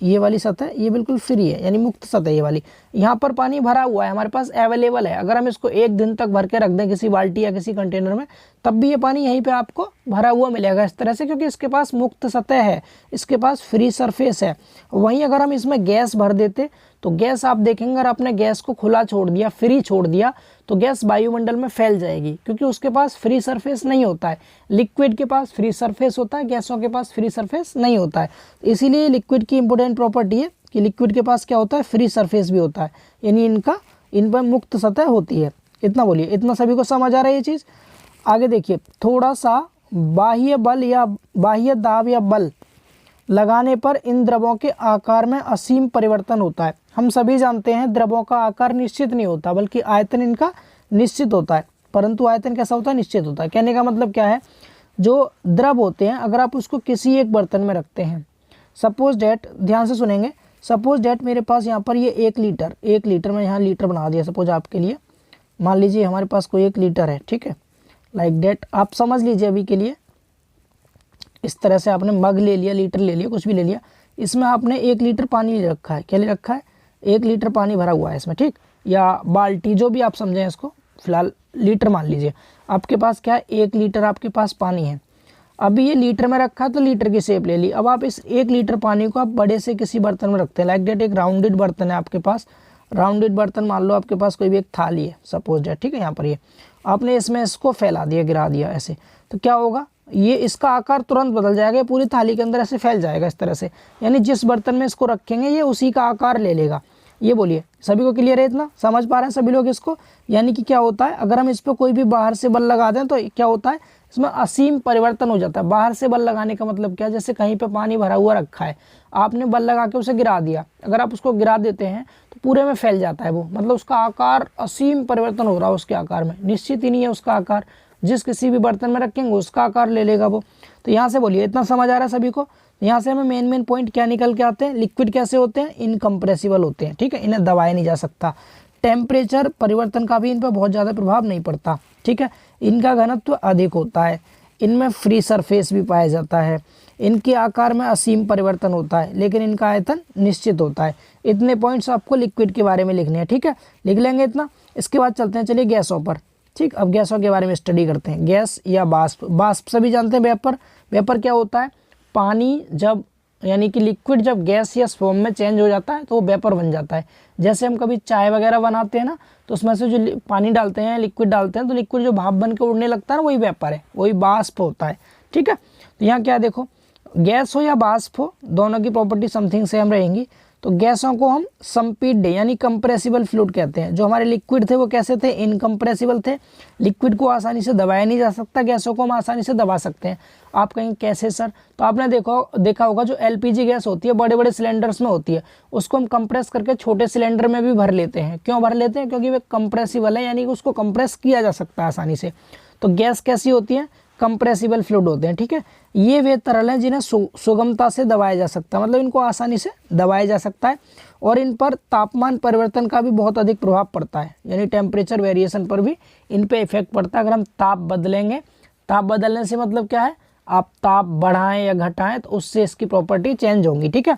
ये वाली सतह, ये बिल्कुल फ्री है, यानी मुक्त सतह ये वाली। यहाँ पर पानी भरा हुआ है हमारे पास, अवेलेबल है। अगर हम इसको एक दिन तक भर के रख दें किसी बाल्टी या किसी कंटेनर में, तब भी ये पानी यहीं पे आपको भरा हुआ मिलेगा इस तरह से, क्योंकि इसके पास मुक्त सतह है, इसके पास फ्री सरफेस है। वहीं अगर हम इसमें गैस भर देते तो गैस, आप देखेंगे अगर आपने गैस को खुला छोड़ दिया, फ्री छोड़ दिया, तो गैस वायुमंडल में फैल जाएगी, क्योंकि उसके पास फ्री सरफेस नहीं होता है। लिक्विड के पास फ्री सरफेस होता है, गैसों के पास फ्री सरफेस नहीं होता है। इसीलिए लिक्विड की इंपॉर्टेंट प्रॉपर्टी है कि लिक्विड के पास क्या होता है, फ्री सरफेस भी होता है, यानी इन पर मुक्त सतह होती है। इतना बोलिए, इतना सभी को समझ आ रहा है ये चीज़? आगे देखिए, थोड़ा सा बाह्य बल या बाह्य दाब या बल लगाने पर इन द्रवों के आकार में असीम परिवर्तन होता है। हम सभी जानते हैं द्रवों का आकार निश्चित नहीं होता, बल्कि आयतन इनका निश्चित होता है। परंतु आयतन कैसा होता है, निश्चित होता है। कहने का मतलब क्या है, जो द्रव होते हैं अगर आप उसको किसी एक बर्तन में रखते हैं, सपोज डेट, ध्यान से सुनेंगे, सपोज डेट मेरे पास यहाँ पर ये 1 लीटर मैं यहाँ लीटर बना दिया सपोज आपके लिए, मान लीजिए हमारे पास कोई 1 लीटर है, ठीक है, लाइक डेट, आप समझ लीजिए अभी के लिए। इस तरह से आपने मग ले लिया, लीटर ले लिया, कुछ भी ले लिया, इसमें आपने 1 लीटर पानी ले रखा है। क्या ले रखा है? 1 लीटर पानी भरा हुआ है इसमें, ठीक, या बाल्टी, जो भी आप समझें इसको, फिलहाल लीटर मान लीजिए। आपके पास क्या है, 1 लीटर आपके पास पानी है। अभी ये लीटर में रखा है तो लीटर की शेप ले ली। अब आप इस 1 लीटर पानी को आप बड़े से किसी बर्तन में रखते हैं, लाइक डेट एक राउंडेड बर्तन है आपके पास, राउंडेड बर्तन मान लो आपके पास कोई भी एक थाली है सपोज डेट, ठीक है, यहाँ पर ये आपने इसमें इसको फैला दिया, गिरा दिया ऐसे, तो क्या होगा, ये इसका आकार तुरंत बदल जाएगा, पूरी थाली के अंदर ऐसे फैल जाएगा इस तरह से, यानी जिस बर्तन में इसको रखेंगे ये उसी का आकार ले लेगा। ये बोलिए, सभी को क्लियर है? इतना समझ पा रहे हैं सभी लोग इसको? यानी कि क्या होता है, अगर हम इस पर कोई भी बाहर से बल लगा दें तो क्या होता है, इसमें असीम परिवर्तन हो जाता है। बाहर से बल लगाने का मतलब क्या है, जैसे कहीं पे पानी भरा हुआ रखा है, आपने बल लगा के उसे गिरा दिया, अगर आप उसको गिरा देते हैं तो पूरे में फैल जाता है वो, मतलब उसका आकार, असीम परिवर्तन हो रहा है उसके आकार में, निश्चित ही नहीं है उसका आकार, जिस किसी भी बर्तन में रखेंगे उसका आकार ले लेगा वो। तो यहाँ से बोलिए, इतना समझ आ रहा है सभी को? यहाँ से हमें मेन पॉइंट क्या निकल के आते हैं, लिक्विड कैसे होते हैं, इनकम्प्रेसिबल होते हैं, ठीक है, इन्हें दबाया नहीं जा सकता। टेम्परेचर परिवर्तन का भी इन पर बहुत ज़्यादा प्रभाव नहीं पड़ता, ठीक है, इनका घनत्व अधिक होता है। इनमें फ्री सरफेस भी पाया जाता है, इनके आकार में असीम परिवर्तन होता है, लेकिन इनका आयतन निश्चित होता है। इतने पॉइंट्स आपको लिक्विड के बारे में लिखने हैं, ठीक है, लिख लेंगे इतना। इसके बाद चलते हैं चलिए गैसों पर। ठीक, अब गैसों के बारे में स्टडी करते हैं। गैस या बाष्प, बाष्प सभी जानते हैं। वेपर, वेपर क्या होता है? पानी जब यानी कि लिक्विड जब गैस या फॉर्म में चेंज हो जाता है तो वो वेपर बन जाता है। जैसे हम कभी चाय वगैरह बनाते हैं ना, तो उसमें से जो पानी डालते हैं, लिक्विड डालते हैं, तो लिक्विड जो भाप बन के उड़ने लगता है ना, वही वेपर है, वही बाष्प होता है। ठीक है, तो यहाँ क्या देखो, गैस हो या बाष्प हो, दोनों की प्रॉपर्टी समथिंग सेम रहेंगी। तो गैसों को हम संपीड्य यानी कंप्रेसिबल फ्लूइड कहते हैं। जो हमारे लिक्विड थे वो कैसे थे? इनकम्प्रेसिबल थे। लिक्विड को आसानी से दबाया नहीं जा सकता, गैसों को हम आसानी से दबा सकते हैं। आप कहेंगे कैसे सर? तो आपने देखा होगा जो एलपीजी गैस होती है बड़े बड़े सिलेंडर्स में होती है, उसको हम कंप्रेस करके छोटे सिलेंडर में भी भर लेते हैं। क्यों भर लेते हैं? क्योंकि वे कंप्रेसिबल है, यानी कि उसको कंप्रेस किया जा सकता है आसानी से। तो गैस कैसी होती है? कंप्रेसिबल फ्लूइड होते हैं। ठीक है, ये वे तरल हैं जिन्हें सुगमता से दबाया जा सकता है, मतलब इनको आसानी से दबाया जा सकता है। और इन पर तापमान परिवर्तन का भी बहुत अधिक प्रभाव पड़ता है, यानी टेम्परेचर वेरिएशन पर भी इन पे इफेक्ट पड़ता है। अगर हम ताप बदलेंगे, ताप बदलने से मतलब क्या है? आप ताप बढ़ाएं या घटाएं तो उससे इसकी प्रॉपर्टी चेंज होंगी। ठीक है,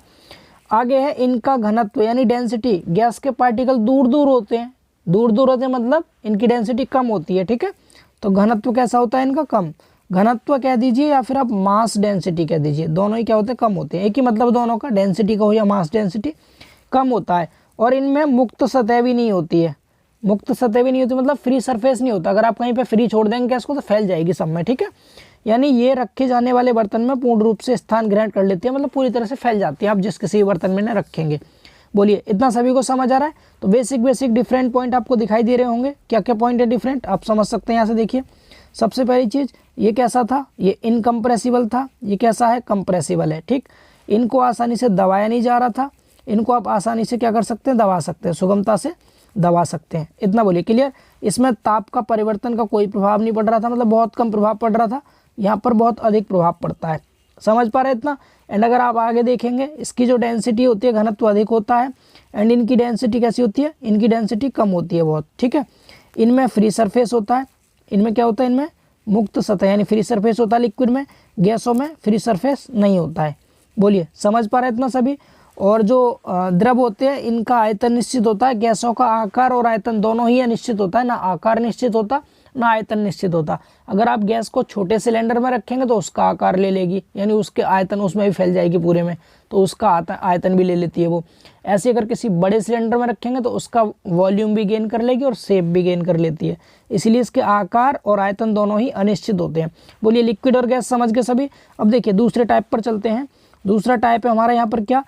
आगे है इनका घनत्व यानी डेंसिटी। गैस के पार्टिकल दूर दूर होते हैं, दूर दूर होते हैं मतलब इनकी डेंसिटी कम होती है। ठीक है, तो घनत्व कैसा होता है इनका? कम। घनत्व कह दीजिए या फिर आप मास डेंसिटी कह दीजिए, दोनों ही क्या होते हैं? कम होते हैं। एक ही मतलब दोनों का, डेंसिटी का हो या मास डेंसिटी, कम होता है। और इनमें मुक्त सतह भी नहीं होती है। मुक्त सतह भी नहीं होती मतलब फ्री सरफेस नहीं होता। अगर आप कहीं पे फ्री छोड़ देंगे गैस को तो फैल जाएगी सब में। ठीक है, यानी ये रखे जाने वाले बर्तन में पूर्ण रूप से स्थान ग्रहण कर लेती है, मतलब पूरी तरह से फैल जाती है आप जिस किसी बर्तन में न रखेंगे। बोलिए, इतना सभी को समझ आ रहा है? तो बेसिक डिफरेंट पॉइंट आपको दिखाई दे रहे होंगे। क्या क्या पॉइंट है डिफरेंट, आप समझ सकते हैं यहाँ से। देखिए, सबसे पहली चीज़, ये कैसा था? ये इनकम्प्रेसिबल था। ये कैसा है? कंप्रेसिबल है। ठीक, इनको आसानी से दबाया नहीं जा रहा था, इनको आप आसानी से क्या कर सकते हैं? दबा सकते हैं, सुगमता से दबा सकते हैं। इतना बोलिए, क्लियर? इसमें ताप का परिवर्तन का कोई प्रभाव नहीं पड़ रहा था, मतलब बहुत कम प्रभाव पड़ रहा था। यहाँ पर बहुत अधिक प्रभाव पड़ता है। समझ पा रहे हैं इतना? एंड अगर आप आगे देखेंगे, इसकी जो डेंसिटी होती है, घनत्व अधिक होता है। एंड इनकी डेंसिटी कैसी होती है? इनकी डेंसिटी कम होती है बहुत। ठीक है, इनमें फ्री सरफेस होता है। इनमें क्या होता है? इनमें मुक्त सतह यानी फ्री सरफेस होता है लिक्विड में। गैसों में फ्री सरफेस नहीं होता है। बोलिए, समझ पा रहे इतना सभी? और जो द्रव होते हैं इनका आयतन निश्चित होता है। गैसों का आकार और आयतन दोनों ही अनिश्चित होता है, ना आकार निश्चित होता ना आयतन निश्चित होता। अगर आप गैस को छोटे सिलेंडर में रखेंगे तो उसका आकार ले लेगी, यानी उसके आयतन उसमें भी फैल जाएगी पूरे में, तो उसका आयतन भी ले लेती है वो। ऐसे अगर किसी बड़े सिलेंडर में रखेंगे तो उसका वॉल्यूम भी गेन कर लेगी और शेप भी गेन कर लेती है। इसीलिए इसके आकार और आयतन दोनों ही अनिश्चित होते हैं। बोलिए, लिक्विड और गैस समझ गए सभी? अब देखिए दूसरे टाइप पर चलते हैं। दूसरा टाइप है हमारा यहाँ पर क्या?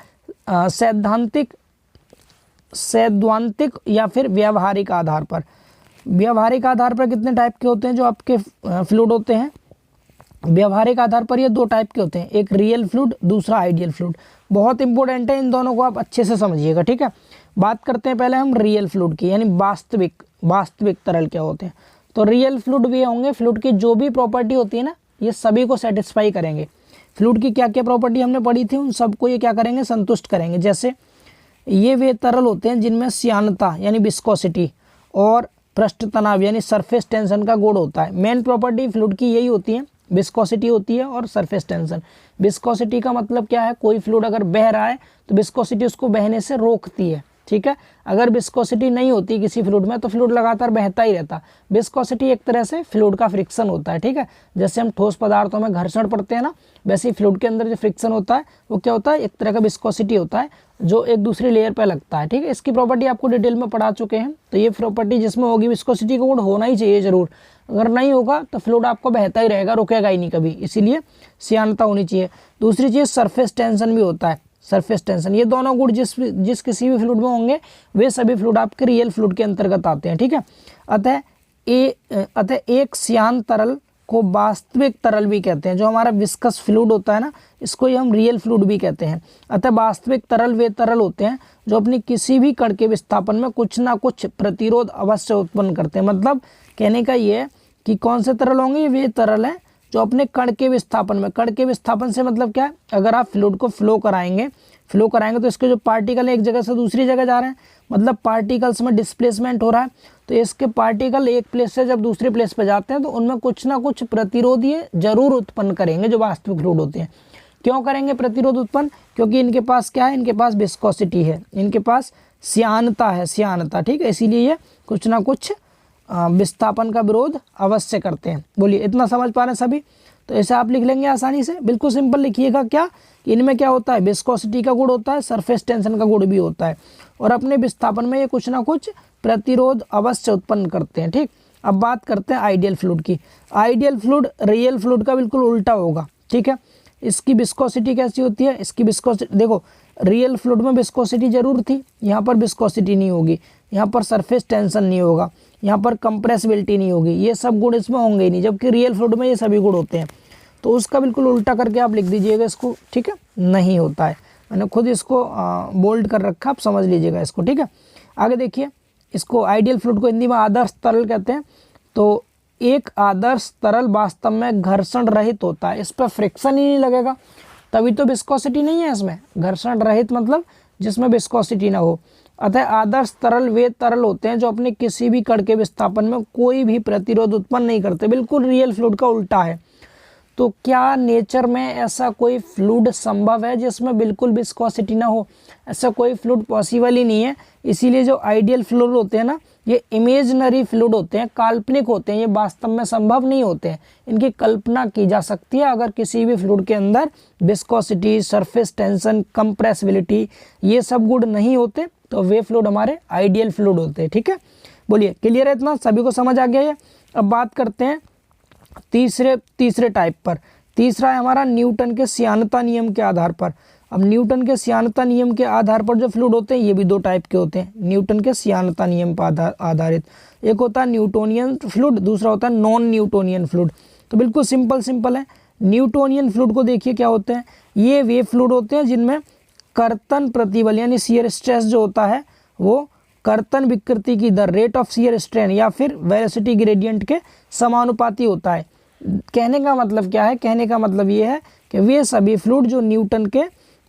सैद्धांतिक या फिर व्यावहारिक आधार पर। व्यावहारिक आधार पर कितने टाइप के होते हैं जो आपके फ्लूइड होते हैं? व्यावहारिक आधार पर ये दो टाइप के होते हैं, एक रियल फ्लूइड, दूसरा आइडियल फ्लूइड। बहुत इंपॉर्टेंट है, इन दोनों को आप अच्छे से समझिएगा। ठीक है, बात करते हैं पहले हम रियल फ्लूइड की, यानी वास्तविक तरल क्या होते हैं। तो रियल फ्लूइड भी होंगे, फ्लूइड की जो भी प्रॉपर्टी होती है ना, ये सभी को सेटिस्फाई करेंगे। फ्लूइड की क्या क्या प्रॉपर्टी हमने पढ़ी थी, उन सबको ये क्या करेंगे? संतुष्ट करेंगे। जैसे ये वे तरल होते हैं जिनमें श्यानता यानी विस्कोसिटी और पृष्ठ तनाव यानी सरफेस टेंशन का गुण होता है। मेन प्रॉपर्टी फ्लूइड की यही होती है, विस्कोसिटी होती है और सरफेस टेंशन। विस्कोसिटी का मतलब क्या है? कोई फ्लूइड अगर बह रहा है तो विस्कोसिटी उसको बहने से रोकती है। ठीक है, अगर विस्कोसिटी नहीं होती किसी फ्लूइड में तो फ्लूइड लगातार बहता ही रहता। विस्कोसिटी एक तरह से फ्लूइड का फ्रिक्शन होता है। ठीक है, जैसे हम ठोस पदार्थों में घर्षण पड़ते हैं ना, वैसे ही फ्लूइड के अंदर जो फ्रिक्शन होता है वो क्या होता है? एक तरह का विस्कोसिटी होता है जो एक दूसरी लेयर पर लगता है। ठीक है, इसकी प्रॉपर्टी आपको डिटेल में पढ़ा चुके हैं। तो ये प्रॉपर्टी जिसमें होगी विस्कोसिटी का गुण होना ही चाहिए जरूर। अगर नहीं होगा तो फ्लूइड आपको बहता ही रहेगा, रुकेगा ही नहीं कभी, इसीलिए श्यानता होनी चाहिए। दूसरी चीज़ सरफेस टेंशन भी होता है। सरफेस टेंशन, ये दोनों गुण जिस किसी भी फ्लूइड में होंगे वे सभी फ्लूइड आपके रियल फ्लूइड के अंतर्गत आते हैं। ठीक है, अतः एक श्यान तरल को वास्तविक तरल भी कहते हैं। जो हमारा विस्कस फ्लूइड होता है ना, इसको ही हम रियल फ्लूइड भी कहते हैं। अतः वास्तविक तरल वे तरल होते हैं जो अपनी किसी भी कण के विस्थापन में कुछ ना कुछ प्रतिरोध अवश्य उत्पन्न करते हैं। मतलब कहने का ये है कि कौन से तरल होंगे? ये वे तरल हैं जो अपने कण के विस्थापन में, कण के विस्थापन से मतलब क्या है, अगर आप फ्लूइड को फ्लो कराएंगे तो इसके जो पार्टिकल है एक जगह से दूसरी जगह जा रहे हैं, मतलब पार्टिकल्स में डिस्प्लेसमेंट हो रहा है। तो इसके पार्टिकल एक प्लेस से जब दूसरी प्लेस पे जाते हैं तो उनमें कुछ ना कुछ प्रतिरोध ये जरूर उत्पन्न करेंगे जो वास्तविक फ्लूइड होते हैं। क्यों करेंगे प्रतिरोध उत्पन्न? क्योंकि इनके पास क्या है, इनके पास विस्कोसिटी है, इनके पास श्यानता है, श्यानता, ठीक है। इसीलिए ये कुछ ना कुछ विस्थापन का विरोध अवश्य करते हैं। बोलिए, इतना समझ पा रहे हैं सभी? तो ऐसे आप लिख लेंगे आसानी से, बिल्कुल सिंपल लिखिएगा। क्या कि इनमें क्या होता है, विस्कोसिटी का गुण होता है, सरफेस टेंशन का गुण भी होता है, और अपने विस्थापन में ये कुछ ना कुछ प्रतिरोध अवश्य उत्पन्न करते हैं। ठीक, अब बात करते हैं आइडियल फ्लूइड की। आइडियल फ्लूइड रियल फ्लूइड का बिल्कुल उल्टा होगा, ठीक है। इसकी विस्कोसिटी कैसी होती है, इसकी विस्कोसिटी देखो, रियल फ्लूइड में विस्कोसिटी जरूर थी, यहाँ पर विस्कोसिटी नहीं होगी, यहाँ पर सरफेस टेंशन नहीं होगा, यहाँ पर कंप्रेसिबिलिटी नहीं होगी, ये सब गुण इसमें होंगे ही नहीं, जबकि रियल फ्लूइड में ये सभी गुण होते हैं। तो उसका बिल्कुल उल्टा करके आप लिख दीजिएगा इसको, ठीक है, नहीं होता है। मैंने खुद इसको बोल्ड कर रखा, आप समझ लीजिएगा इसको, ठीक है। आगे देखिए, इसको आइडियल फ्लूइड को हिंदी में आदर्श तरल कहते हैं। तो एक आदर्श तरल वास्तव में घर्षण रहित होता है, इस पर फ्रिक्शन ही नहीं लगेगा, तभी तो विस्कोसिटी नहीं है इसमें। घर्षण रहित मतलब जिसमें विस्कोसिटी ना हो। अतः आदर्श तरल वे तरल होते हैं जो अपने किसी भी कण के विस्थापन में कोई भी प्रतिरोध उत्पन्न नहीं करते, बिल्कुल रियल फ्लूइड का उल्टा है। तो क्या नेचर में ऐसा कोई फ्लूइड संभव है जिसमें बिल्कुल विस्कोसिटी ना हो? ऐसा कोई फ्लूइड पॉसिबल ही नहीं है। इसीलिए जो आइडियल फ्लूइड होते हैं ना, ये इमेजिनरी फ्लूइड होते हैं, काल्पनिक होते हैं, ये वास्तव में संभव नहीं होते हैं। इनकी कल्पना की जा सकती है अगर किसी भी फ्लूइड के अंदर विस्कोसिटी, सरफेस टेंशन, कंप्रेसिबिलिटी ये सब गुण नहीं होते तो वे फ्लूइड हमारे आइडियल फ्लूइड होते हैं, ठीक है। बोलिए, क्लियर है इतना? सभी को समझ आ गया है? अब बात करते हैं तीसरे टाइप पर। तीसरा है हमारा न्यूटन के श्यानता नियम के आधार पर। अब न्यूटन के श्यानता नियम के आधार पर जो फ्लूइड होते हैं ये भी दो टाइप के होते हैं, न्यूटन के श्यानता नियम पर आधारित। एक होता है न्यूटोनियन फ्लूइड, दूसरा होता है नॉन न्यूटोनियन फ्लूइड। तो बिल्कुल सिंपल है। न्यूटोनियन फ्लूइड को देखिए क्या होते हैं, ये वे फ्लूइड होते हैं जिनमें कर्तन प्रतिबल यानी शियर स्ट्रेस जो होता है वो कर्तन विकृति की दर, रेट ऑफ शियर स्ट्रेन या फिर वेलोसिटी ग्रेडियंट के समानुपाती होता है। कहने का मतलब क्या है? कहने का मतलब ये है कि वे सभी फ्लूइड जो न्यूटन के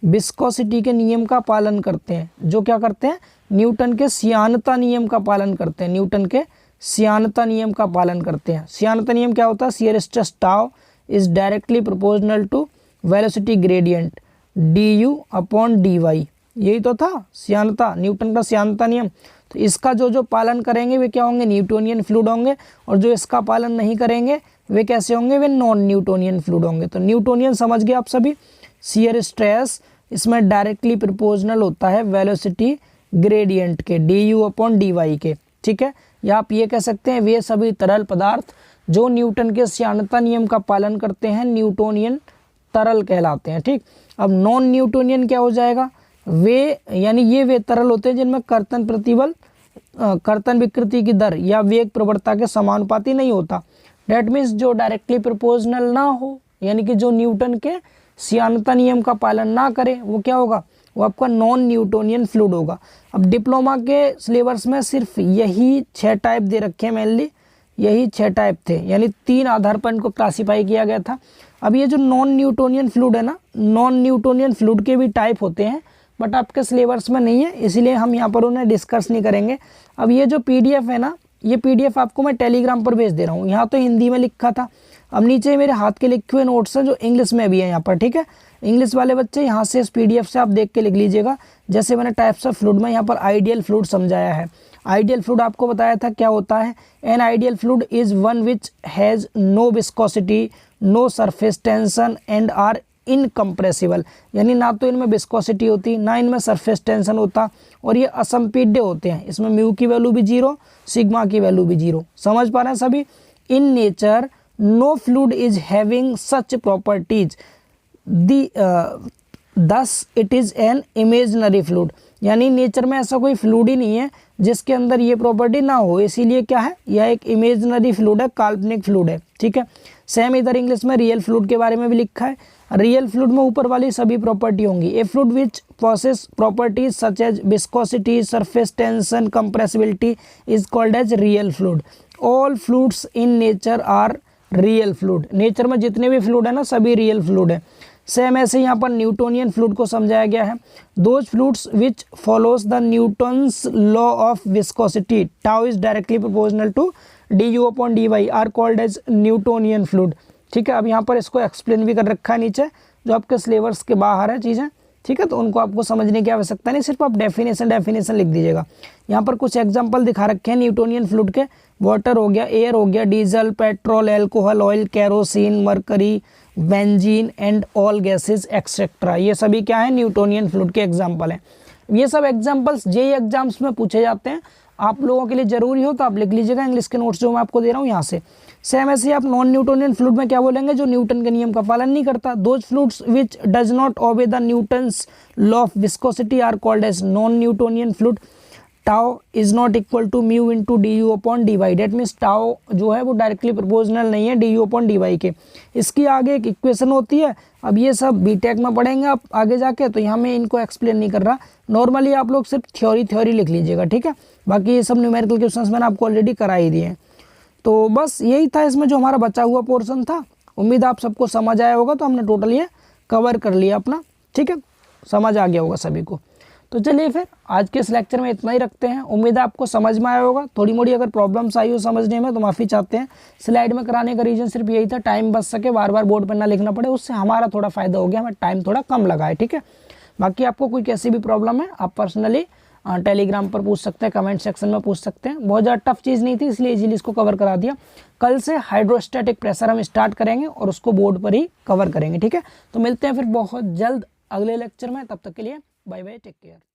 विस्कोसिटी के नियम का पालन करते हैं, जो क्या करते हैं, न्यूटन के श्यानता नियम का पालन करते हैं, न्यूटन के श्यानता नियम का पालन करते हैं। श्यानता नियम क्या होता है? Shear stress tau is directly proportional to velocity gradient du upon dy, यही तो था श्यानता, न्यूटन का श्यानता नियम। तो इसका जो पालन करेंगे वे क्या होंगे? न्यूटोनियन फ्लूइड होंगे, और जो इसका पालन नहीं करेंगे वे कैसे होंगे? वे नॉन न्यूटोनियन फ्लूइड होंगे। तो न्यूटोनियन समझ गए आप सभी, शियर स्ट्रेस इसमें डायरेक्टली प्रोपोर्शनल होता है वेलोसिटी ग्रेडियंट के, du अपॉन dy के, ठीक है। या आप ये कह सकते हैं वे सभी तरल पदार्थ जो न्यूटन के श्यानता नियम का पालन करते हैं न्यूटोनियन तरल कहलाते हैं, ठीक। अब नॉन न्यूटोनियन क्या हो जाएगा? वे यानी ये वे तरल होते हैं जिनमें कर्तन प्रतिबल, कर्तन विकृति की दर या वेग प्रवणता के समानुपाती नहीं होता। डेट मीन्स जो डायरेक्टली प्रोपोर्शनल ना हो, यानी कि जो न्यूटन के श्यानता नियम का पालन ना करे, वो क्या होगा? वो आपका नॉन न्यूटोनियन फ्लूइड होगा। अब डिप्लोमा के सिलेबस में सिर्फ यही 6 टाइप दे रखे हैं, मेनली यही 6 टाइप थे, यानी 3 आधार पर इनको क्लासीफाई किया गया था। अब ये जो नॉन न्यूटोनियन फ्लूइड है ना, नॉन न्यूटोनियन फ्लूइड के भी टाइप होते हैं, बट आपके सिलेबस में नहीं है, इसीलिए हम यहाँ पर उन्हें डिस्कस नहीं करेंगे। अब ये जो PDF है ना, ये PDF आपको मैं टेलीग्राम पर भेज दे रहा हूँ। यहाँ तो हिंदी में लिखा था, अब नीचे मेरे हाथ के लिखे हुए नोट्स हैं जो इंग्लिश में भी है यहाँ पर, ठीक है। इंग्लिश वाले बच्चे यहाँ से इस PDF से आप देख के लिख लीजिएगा। जैसे मैंने टाइप्स ऑफ फ्लूइड में यहाँ पर आइडियल फ्लूइड समझाया है। आइडियल फ्लूइड आपको बताया था क्या होता है। An ideal fluid is one which has no viscosity, no surface tension and are incompressible, यानी ना तो इनमें विस्कोसिटी होती, ना इनमें सरफेस टेंशन होता, और ये असंपीड्य होते हैं। इसमें म्यू की वैल्यू भी 0, सिग्मा की वैल्यू भी 0। समझ पा रहे हैं सभी? In nature no fluid is having such properties thus it is an imaginary fluid, यानी नेचर में ऐसा कोई फ्लूइड ही नहीं है जिसके अंदर ये प्रॉपर्टी ना हो, इसीलिए क्या है, यह एक इमेजिनरी फ्लूइड है, काल्पनिक फ्लूइड है, ठीक है। सेम इधर इंग्लिश में रियल फ्लूइड के बारे में भी लिखा है। रियल फ्लूइड में ऊपर वाली सभी प्रॉपर्टी होंगी। ए fluid which possess properties such as viscosity, surface tension, compressibility is called as real fluid. All fluids in nature are real fluid. Nature में जितने भी फ्लूइड है ना सभी रियल फ्लूइड है। सेम ऐसे यहाँ पर न्यूटोनियन फ्लूइड को समझाया गया है। Those fluids which follows the Newton's law of viscosity tau is directly proportional to du/dy are called as Newtonian fluid. ठीक है, अब यहाँ पर इसको एक्सप्लेन भी कर रखा है नीचे, जो आपके सिलेबस के बाहर है चीज़ें। ठीक है, तो उनको आपको समझने की आवश्यकता नहीं, सिर्फ आप डेफिनेशन लिख दीजिएगा। यहाँ पर कुछ एग्जांपल दिखा रखे हैं न्यूटोनियन फ्लूइड के। वाटर हो गया, एयर हो गया, diesel, petrol, alcohol, oil, kerosene, mercury, benzene and all gases etcetera. ये सभी क्या है, न्यूटोनियन फ्लूइड के एग्जाम्पल हैं। ये सब एग्जाम्पल्स जेईई एग्जाम्स में पूछे जाते हैं। आप लोगों के लिए जरूरी हो तो आप लिख लीजिएगा इंग्लिश के नोट्स जो मैं आपको दे रहा हूँ यहाँ से। सेम ऐसे आप नॉन न्यूटोनियन फ्लूइड में क्या बोलेंगे, जो न्यूटन के नियम का पालन नहीं करता। Those fluids which does not obey the Newton's law of viscosity are called as non Newtonian fluid. Tau is not equal to mu into du/dy। That means tau जो है वो डायरेक्टली प्रोपोर्शनल नहीं है du/dy के। इसकी आगे एक equation होती है। अब ये सब बीटेक में पढ़ेंगे आप आगे जाके, तो यहाँ मैं इनको एक्सप्लेन नहीं कर रहा। नॉर्मली आप लोग सिर्फ थ्योरी लिख लीजिएगा। ठीक है, बाकी ये सब न्यूमेरिकल क्वेश्चंस मैंने आपको ऑलरेडी करा ही दिए हैं। तो बस यही था इसमें जो हमारा बचा हुआ पोर्शन था। उम्मीद आप सबको समझ आया होगा। तो हमने टोटल ये कवर कर लिया अपना। ठीक है, समझ आ गया होगा सभी को। तो चलिए फिर आज के इस लेक्चर में इतना ही रखते हैं। उम्मीद है आपको समझ में आया होगा। थोड़ी मोड़ी अगर प्रॉब्लम्स आई हो समझने में तो माफ़ी चाहते हैं। स्लाइड में कराने का रीज़न सिर्फ यही था, टाइम बच सके, बार बार बोर्ड पर ना लिखना पड़े। उससे हमारा थोड़ा फ़ायदा हो गया, हमें टाइम थोड़ा कम लगा है। ठीक है, बाकी आपको कोई कैसी भी प्रॉब्लम है आप पर्सनली टेलीग्राम पर पूछ सकते हैं, कमेंट सेक्शन में पूछ सकते हैं। बहुत ज़्यादा टफ चीज़ नहीं थी, इसलिए इजीली इसको कवर करा दिया। कल से हाइड्रोस्टैटिक प्रेशर हम स्टार्ट करेंगे और उसको बोर्ड पर ही कवर करेंगे। ठीक है, तो मिलते हैं फिर बहुत जल्द अगले लेक्चर में। तब तक के लिए बाय बाय, टेक केयर।